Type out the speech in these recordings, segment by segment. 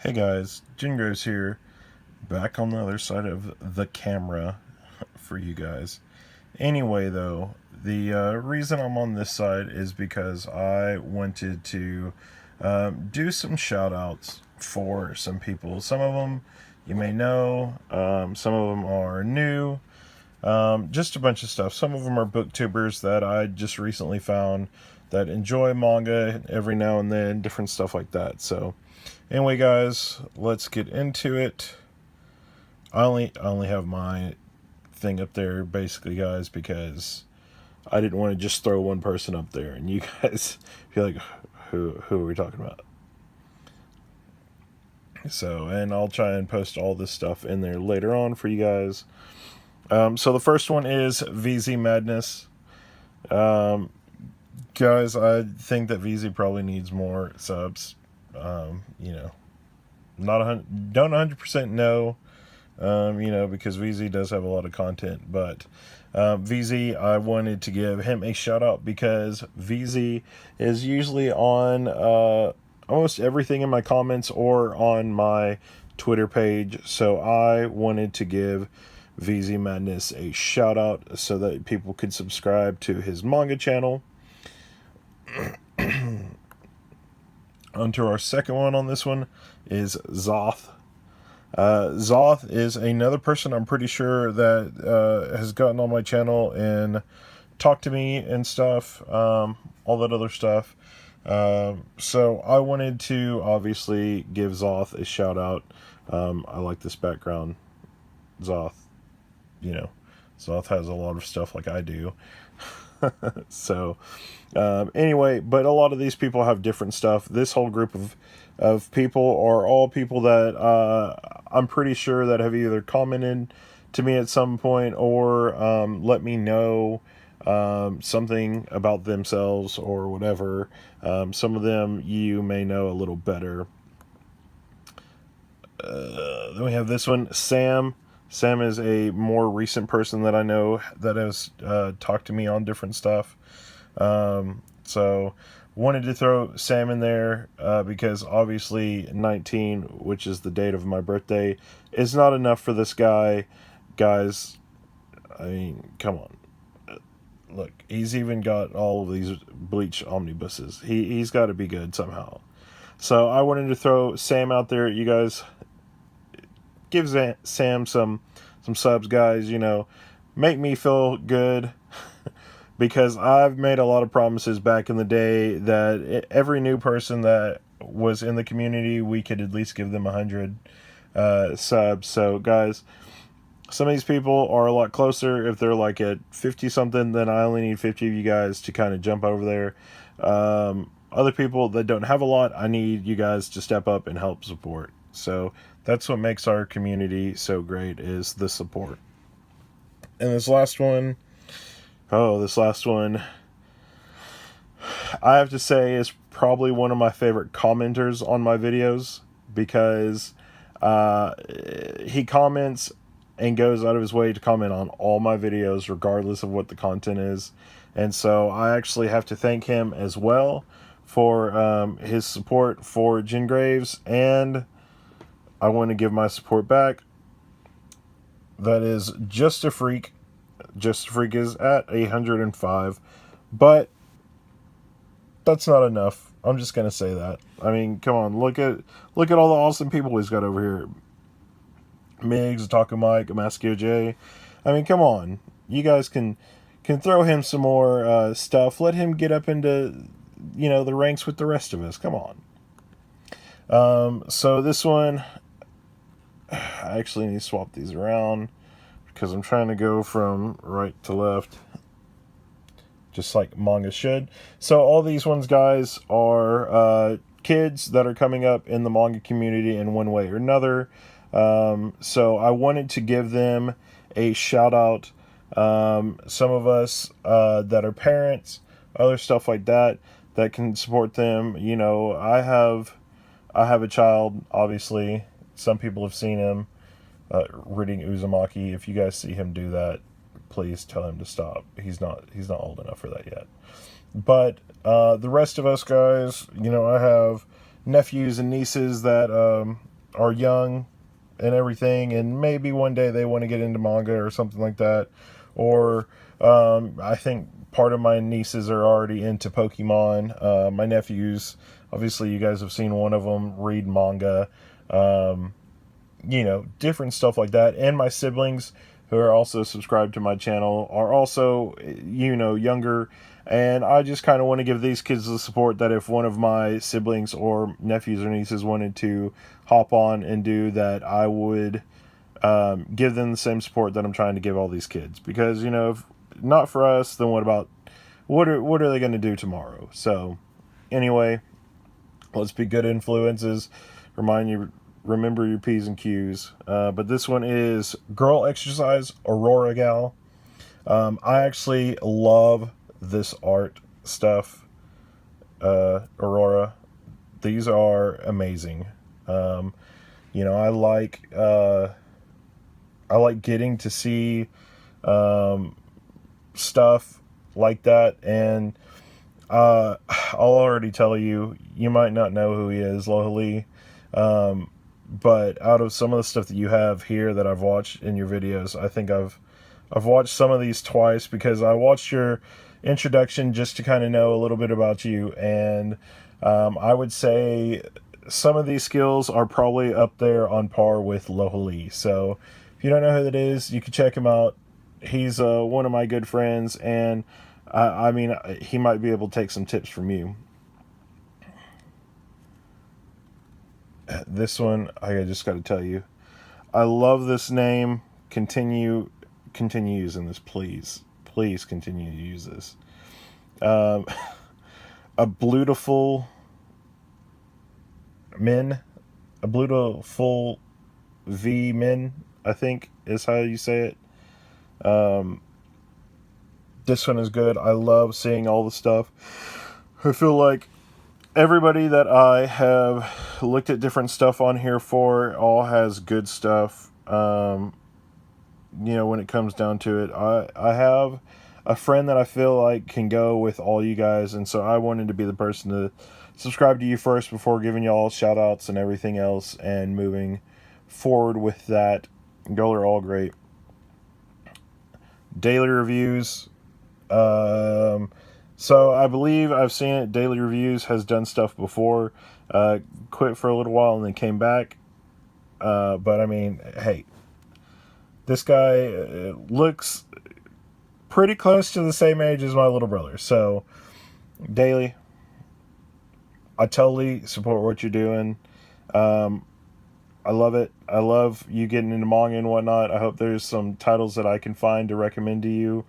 Hey guys, Jingro's here, back on the other side of the camera for you guys. Anyway, though, the reason I'm on this side is because I wanted to do some shout outs for some people. Some of them you may know, some of them are new, just a bunch of stuff. Some of them are booktubers that I just recently found that enjoy manga every now and then, different stuff like that. So, anyway, guys, let's get into it. I only have my thing up there, basically, guys, because I didn't want to just throw one person up there and you guys feel like, who are we talking about? So, and I'll try and post all this stuff in there later on for you guys. So the first one is VZMadness. Guys, I think that VZ probably needs more subs. Not don't 100% know, because VZ does have a lot of content, but VZ, I wanted to give him a shout out because VZ is usually on almost everything in my comments or on my Twitter page, so I wanted to give VZMadness a shout out so that people could subscribe to his manga channel. Onto our second one on this one is Zath. Zath is another person I'm pretty sure that has gotten on my channel and talked to me and stuff, all that other stuff. So I wanted to obviously give Zath a shout out. I like this background. Zath, Zath has a lot of stuff like I do. So, anyway, but a lot of these people have different stuff. This whole group of people are all people that I'm pretty sure that have either commented to me at some point or let me know something about themselves or whatever. Some of them you may know a little better. Then we have this one, Sam. Sam is a more recent person that I know that has talked to me on different stuff. So wanted to throw Sam in there because obviously 19, which is the date of my birthday, is not enough for this guy. Guys, I mean, come on. Look, he's even got all of these Bleach omnibuses. He's got to be good somehow. So I wanted to throw Sam out there. You guys, give Sam some subs, guys. Make me feel good because I've made a lot of promises back in the day that every new person that was in the community, we could at least give them 100 subs. So, guys, some of these people are a lot closer. If they're like at 50 something, then I only need 50 of you guys to kind of jump over there. Other people that don't have a lot, I need you guys to step up and help support. So that's what makes our community so great, is the support. And this last one, I have to say, is probably one of my favorite commenters on my videos because he comments and goes out of his way to comment on all my videos regardless of what the content is. And so I actually have to thank him as well for his support for Jin Graves, and I want to give my support back. That is Justafreak. Justafreak is at 105, but that's not enough. I'm just gonna say that. I mean, come on, look at all the awesome people he's got over here. Migs, Taco Mike, YeahJay. I mean, come on, you guys can throw him some more stuff. Let him get up into the ranks with the rest of us. Come on. So this one, I actually need to swap these around because I'm trying to go from right to left, just like manga should. So all these ones, guys, are kids that are coming up in the manga community in one way or another. So I wanted to give them a shout out. Some of us that are parents, other stuff like that can support them. I have a child, obviously. Some people have seen him reading Uzumaki. If you guys see him do that, please tell him to stop. He's not old enough for that yet. But the rest of us, guys, I have nephews and nieces that are young and everything, and maybe one day they want to get into manga or something like that. Or I think part of my nieces are already into Pokemon. My nephews, obviously you guys have seen one of them read manga. You know, different stuff like that. And my siblings, who are also subscribed to my channel, are also, you know, younger. And I just kind of want to give these kids the support that if one of my siblings or nephews or nieces wanted to hop on and do that, I would give them the same support that I'm trying to give all these kids. Because, you know, if not for us, then what are they going to do tomorrow? So, anyway, let's be good influences. Remember your P's and Q's. But this one is Girlexercise, AuroraGal. I actually love this art stuff. Aurora. These are amazing. You know, I like getting to see stuff like that, and I'll already tell you, you might not know who he is, Lohali. But out of some of the stuff that you have here that I've watched in your videos, I think I've watched some of these twice because I watched your introduction just to kind of know a little bit about you, and I would say some of these skills are probably up there on par with Lohali. So if you don't know who that is, you can check him out. He's one of my good friends, and I mean, he might be able to take some tips from you. This one, I just got to tell you, I love this name. Continue using this, please. Please continue to use this. A Bluetifulvmin, a Bluetifulvmin, I think is how you say it. This one is good. I love seeing all the stuff. I feel like everybody that I have looked at different stuff on here for all has good stuff. You know, when it comes down to it, I have a friend that I feel like can go with all you guys, and so I wanted to be the person to subscribe to you first before giving y'all shout outs and everything else and moving forward with that. Y'all are all great. Daily reviews. So I believe I've seen it. Daily Reviews has done stuff before. Quit for a little while and then came back. But I mean, hey, this guy looks pretty close to the same age as my little brother. So, Daily, I totally support what you're doing. I love it. I love you getting into manga and whatnot. I hope there's some titles that I can find to recommend to you.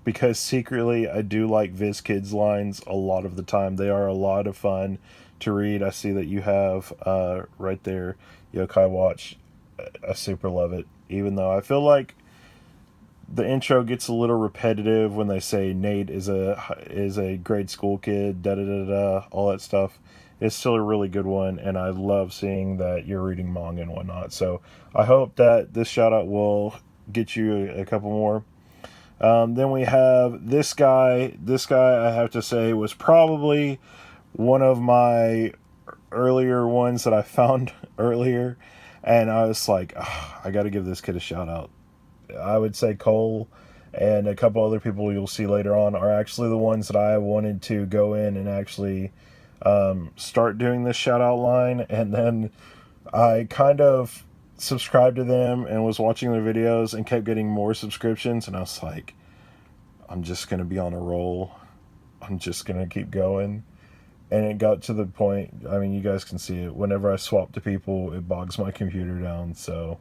Because secretly, I do like Viz Kids lines a lot of the time. They are a lot of fun to read. I see that you have right there, Yokai Watch. I super love it. Even though I feel like the intro gets a little repetitive when they say Nate is a grade school kid, da da da da, all that stuff. It's still a really good one, and I love seeing that you're reading manga and whatnot. So I hope that this shout out will get you a couple more. Then we have this guy. This guy, I have to say, was probably one of my earlier ones that I found earlier. And I was like, oh, I got to give this kid a shout out. I would say Cole and a couple other people you'll see later on are actually the ones that I wanted to go in and actually start doing this shout out line. And then I kind of subscribed to them and was watching their videos and kept getting more subscriptions, and I was like, I'm just going to be on a roll. I'm just going to keep going. And it got to the point, I mean, you guys can see it. Whenever I swap to people, it bogs my computer down. So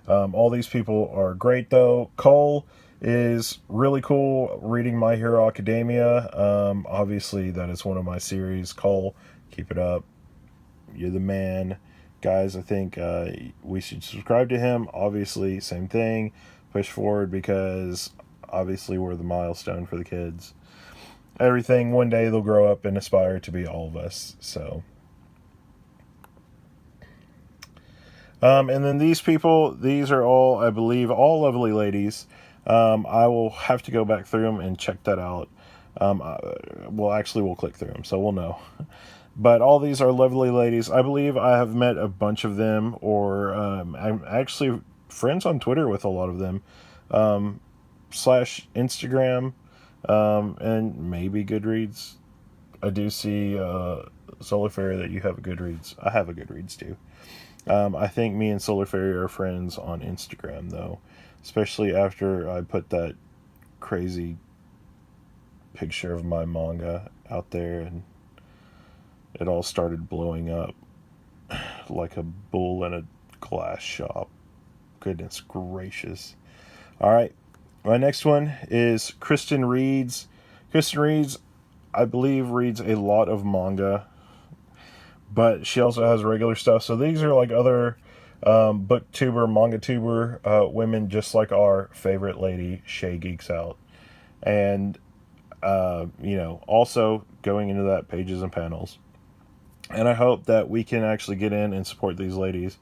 all these people are great, though. Cole is really cool reading My Hero Academia. Obviously, that is one of my series. Cole, keep it up. You're the man. Guys, I think we should subscribe to him. Obviously, same thing. Push forward because obviously we're the milestone for the kids. Everything, one day they'll grow up and aspire to be all of us. So, and then these people, these are all, I believe, all lovely ladies. I will have to go back through them and check that out. Well, actually, we'll click through them, so we'll know. But all these are lovely ladies. I believe I have met a bunch of them, or I'm actually friends on Twitter with a lot of them, slash Instagram, and maybe Goodreads. I do see Solarfairy that you have a Goodreads. I have a Goodreads too. I think me and Solarfairy are friends on Instagram though, especially after I put that crazy picture of my manga out there and it all started blowing up like a bull in a glass shop. Goodness gracious. All right. My next one is Kristin Reads. Kristin Reads, I believe, reads a lot of manga, but she also has regular stuff. So these are like other booktuber, mangatuber women, just like our favorite lady, YeahJay Geeks Out. And, also going into that pages and panels. And I hope that we can actually get in and support these ladies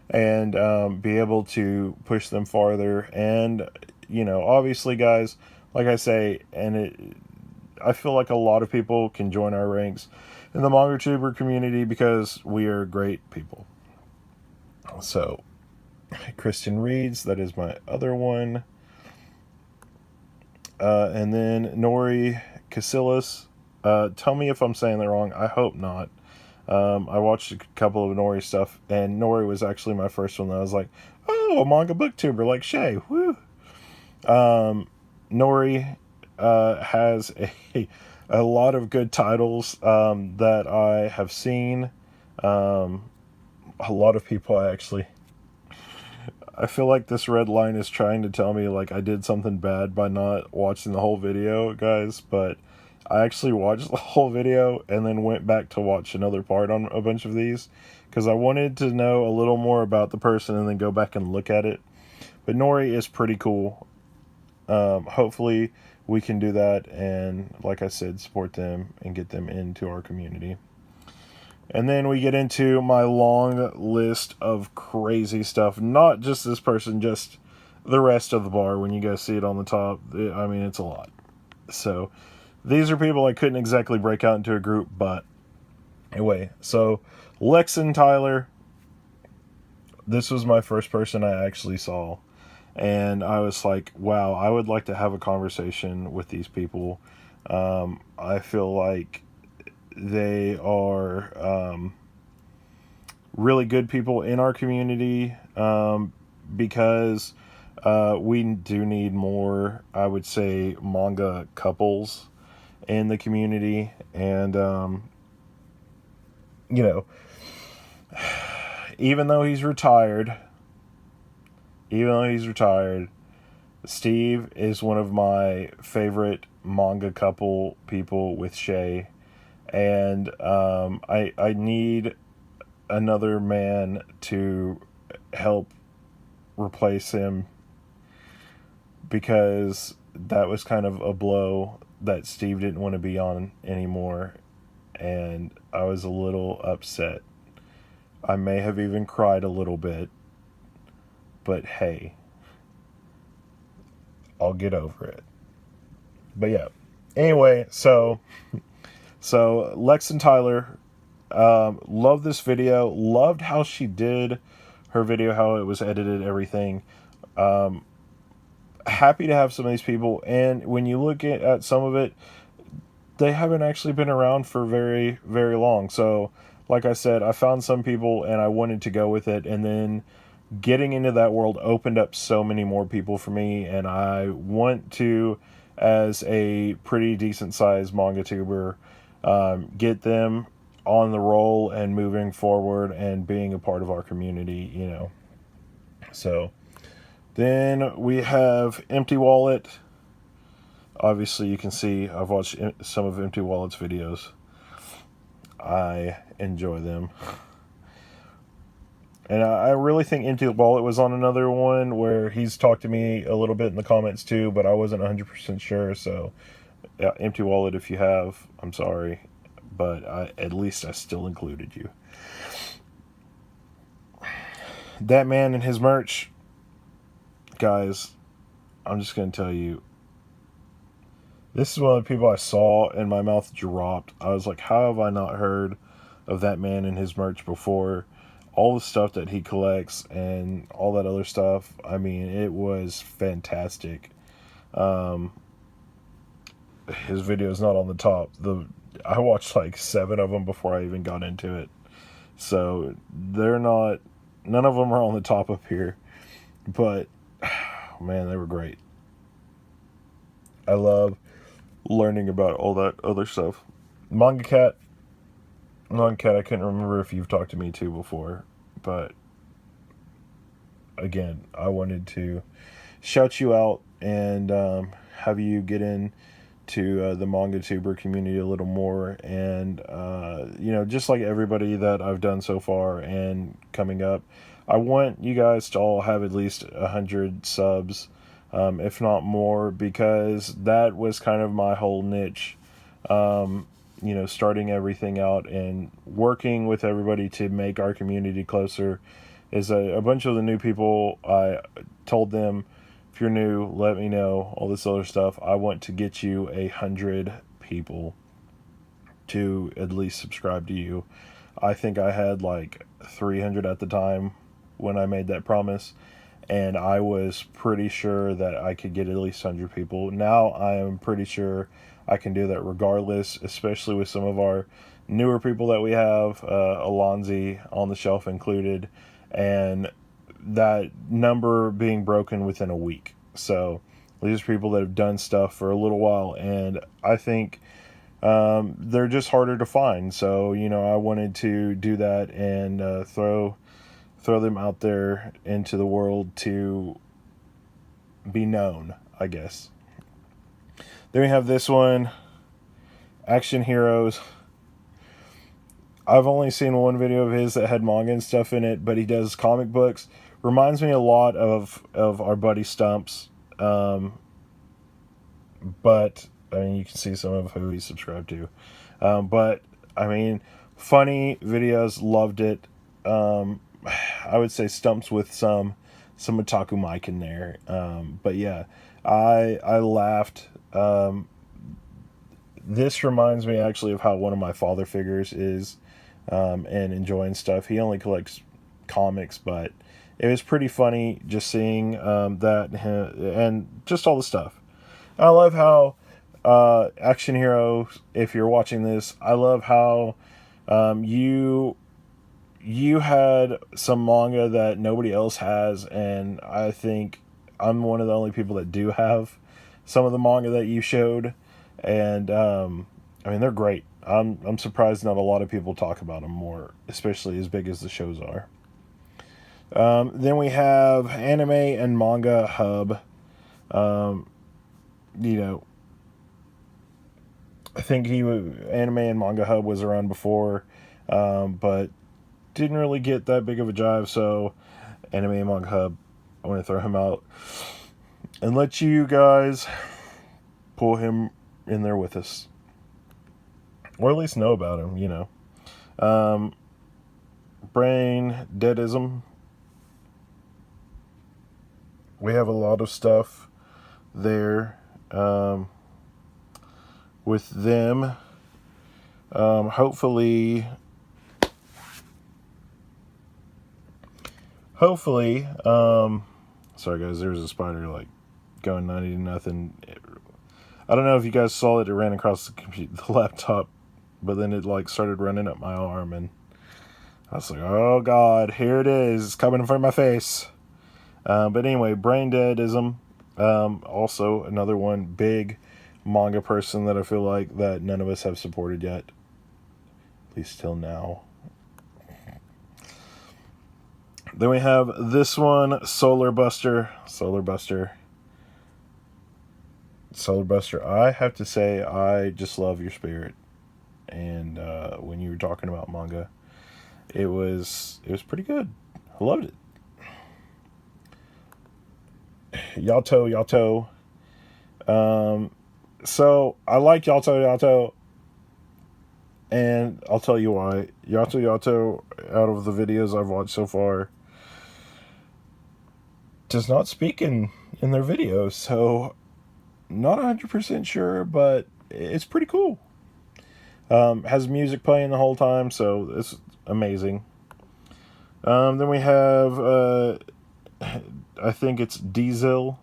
and be able to push them farther. And, obviously, guys, like I say, I feel like a lot of people can join our ranks in the MangaTuber community because we are great people. So, Kristin Reads, that is my other one. And then Nori Casillas. Tell me if I'm saying that wrong. I hope not. I watched a couple of Nori stuff, and Nori was actually my first one that I was like, oh, a manga booktuber like YeahJay. Woo! Nori has a lot of good titles that I have seen. A lot of people I feel like this red line is trying to tell me like I did something bad by not watching the whole video, guys, but I actually watched the whole video and then went back to watch another part on a bunch of these because I wanted to know a little more about the person and then go back and look at it. But Nori is pretty cool. Hopefully we can do that and, like I said, support them and get them into our community. And then we get into my long list of crazy stuff. Not just this person, just the rest of the bar. When you guys see it on the top, it's a lot. So these are people I couldn't exactly break out into a group, but anyway. So Lex Tyler, this was my first person I actually saw. And I was like, wow, I would like to have a conversation with these people. I feel like they are really good people in our community because we do need more, I would say, manga couples in the community. And, even though he's retired, Steve is one of my favorite manga couple people with YeahJay. And I need another man to help replace him because that was kind of a blow that Steve didn't want to be on anymore. And I was a little upset. I may have even cried a little bit. But hey, I'll get over it. But yeah. Anyway, so Lex and Tyler, loved this video. Loved how she did her video, how it was edited, everything. Happy to have some of these people. And when you look at some of it, they haven't actually been around for very, very long. So, like I said, I found some people and I wanted to go with it. And then getting into that world opened up so many more people for me. And I want to, as a pretty decent sized manga tuber, get them on the roll and moving forward and being a part of our community, So then we have EmptyWallet. Obviously you can see I've watched some of EmptyWallet's videos. I enjoy them. And I really think EmptyWallet was on another one where he's talked to me a little bit in the comments too, but I wasn't 100% sure. So, yeah, EmptyWallet, if you have, I'm sorry. But at least I still included you. That man and his merch. Guys, I'm just going to tell you. This is one of the people I saw and my mouth dropped. I was like, how have I not heard of that man and his merch before. All the stuff that he collects and all that other stuff, I mean, it was fantastic. His video is not on the top. I watched like 7 of them before I even got into it. So none of them are on the top up here. But, man, they were great. I love learning about all that other stuff. MangaKat, I couldn't remember if you've talked to me too before, but again, I wanted to shout you out and have you get in to the MangaTuber community a little more, and you know, just like everybody that I've done so far and coming up, I want you guys to all have at least 100 subs, if not more, because that was kind of my whole niche. You know, starting everything out and working with everybody to make our community closer. Is a bunch of the new people, I told them, if you're new, let me know, all this other stuff. I want to get you 100 people to at least subscribe to you. I think I had like 300 at the time when I made that promise, and I was pretty sure that I could get at least 100 people. Now I am pretty sure I can do that regardless, especially with some of our newer people that we have, Alonzi, OntheShelf included, and that number being broken within a week. So these are people that have done stuff for a little while, and I think they're just harder to find. So, you know, I wanted to do that and throw them out there into the world to be known, I guess. Then we have this one, Actionheroes. I've only seen one video of his that had manga and stuff in it, but he does comic books. Reminds me a lot of our buddy Stumps. But, I mean, you can see some of who he's subscribed to. But, I mean, funny videos, loved it. I would say Stumps with some otaku mic in there. But yeah, I laughed. This reminds me actually of how one of my father figures is, and enjoying stuff. He only collects comics, but it was pretty funny just seeing that and just all the stuff. I love how Actionheroes, if you're watching this, I love how you had some manga that nobody else has, and I think I'm one of the only people that do have some of the manga that you showed, and I mean, they're great. I'm surprised not a lot of people talk about them more, especially as big as the shows are. Then we have Anime&Manga HUB. You know, I think Anime&Manga HUB was around before, but didn't really get that big of a jive. So Anime&Manga HUB, I want to throw him out and let you guys pull him in there with us, or at least know about him, you know. BrainDeadisyum. We have a lot of stuff there with them. Hopefully, sorry guys, there was a spider like going 90 to nothing. I don't know if you guys saw it. It ran across the laptop, but then it like started running up my arm, and I was like, oh god, here it is. It's coming in front of my face. But anyway, BrainDeadisyum, also another one, big manga person that I feel like that none of us have supported yet, at least till now. Then we have this one, SolarBuster. I have to say, I just love your spirit. And when you were talking about manga, it was pretty good. I loved it. YatoYato. So I like YatoYato, and I'll tell you why. YatoYato, out of the videos I've watched so far, does not speak in their videos, so not 100% sure, but it's pretty cool. Has music playing the whole time, so it's amazing. Then we have, I think it's Deesilanime.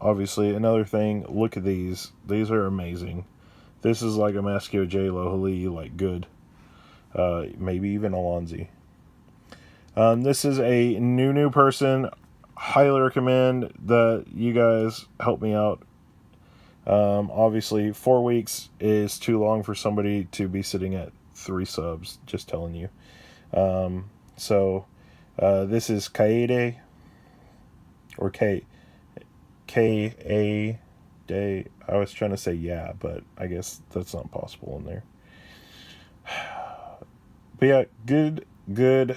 Obviously, another thing, look at these. These are amazing. This is like a Masco J. Lohali, like good. Maybe even Alonzi. This is a new person. Highly recommend that you guys help me out. Obviously, 4 weeks is too long for somebody to be sitting at 3 subs, just telling you. This is Kayayday, or Kayayday. I was trying to say yeah, but I guess that's not possible in there. But yeah, good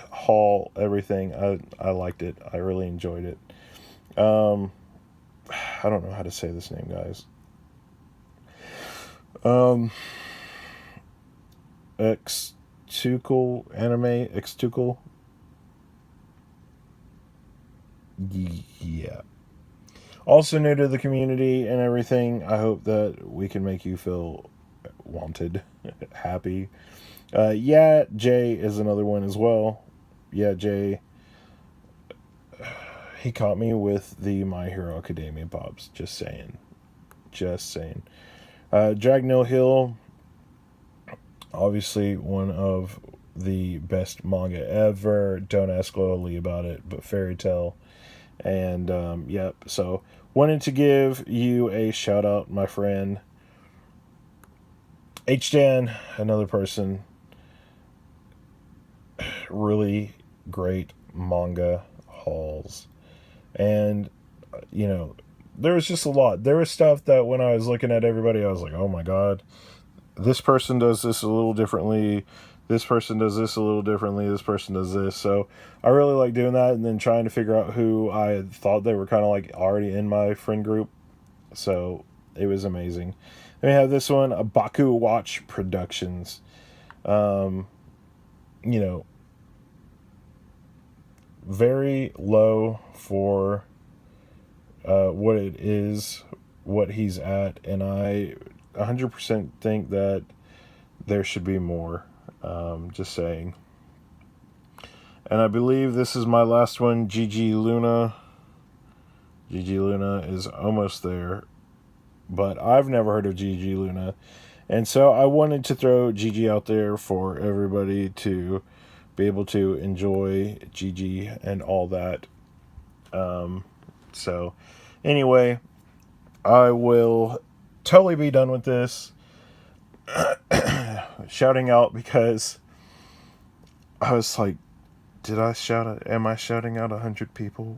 haul, everything. I liked it. I really enjoyed it. I don't know how to say this name, guys. Xtukl Anime, Xtukl. Yeah. Also new to the community and everything. I hope that we can make you feel wanted, happy. YeahJay is another one as well. YeahJay. He caught me with the My Hero Academia pops. Just saying. Dragneel Hill. Obviously one of the best manga ever. Don't ask Lily about it, but Fairy Tale. And, yep. So, wanted to give you a shout out, my friend. HDan, another person. Really great manga hauls. And, you know, there was just a lot. There was stuff that when I was looking at everybody, I was like, oh my god. This person does this a little differently. This person does this a little differently. This person does this. So I really like doing that and then trying to figure out who I thought they were kind of like already in my friend group. So it was amazing. Then we have this one, a BakuWatch Productions. You know, very low for what it is, what he's at. And I 100% think that there should be more. Just saying. And I believe this is my last one, Gigi Luna. Gigi Luna is almost there. But I've never heard of Gigi Luna. And so I wanted to throw Gigi out there for everybody to be able to enjoy Gigi and all that. So anyway, I will totally be done with this. Shouting out because I was like, did I shout out? Am I shouting out 100 people?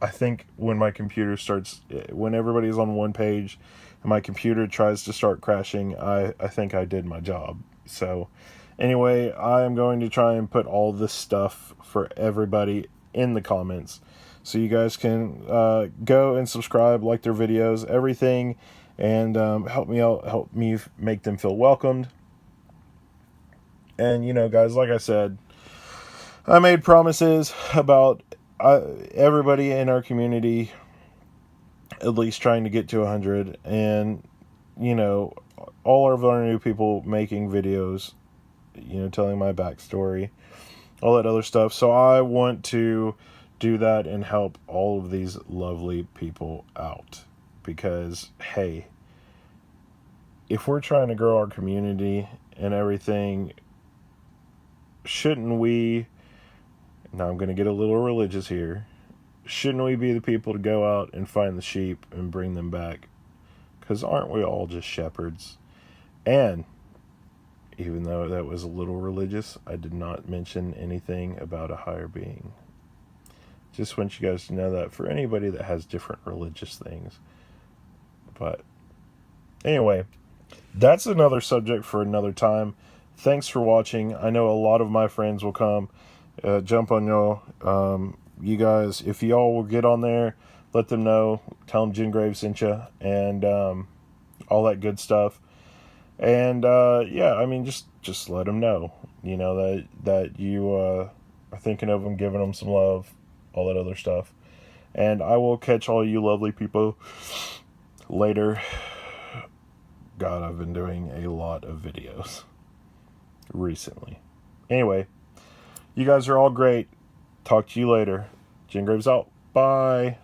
I think when my computer starts, when everybody's on one page and my computer tries to start crashing, I think I did my job. So anyway, I am going to try and put all this stuff for everybody in the comments. So you guys can go and subscribe, like their videos, everything. And help me out, help me make them feel welcomed. And, you know, guys, like I said, I made promises about everybody in our community at least trying to get to 100. And, you know, all of our new people making videos, you know, telling my backstory, all that other stuff. So I want to do that and help all of these lovely people out. Because, hey, if we're trying to grow our community and everything, shouldn't we, now I'm going to get a little religious here, shouldn't we be the people to go out and find the sheep and bring them back? Because aren't we all just shepherds? And even though that was a little religious, I did not mention anything about a higher being. Just want you guys to know that for anybody that has different religious things. But anyway, that's another subject for another time. Thanks for watching. I know a lot of my friends will come jump on y'all. You guys, if y'all will get on there, let them know. Tell them Jen Graves sent you and all that good stuff. And yeah, I mean, just let them know. You know that you are thinking of them, giving them some love, all that other stuff. And I will catch all you lovely people later. God, I've been doing a lot of videos recently. Anyway, you guys are all great. Talk to you later. Gingraves out. Bye.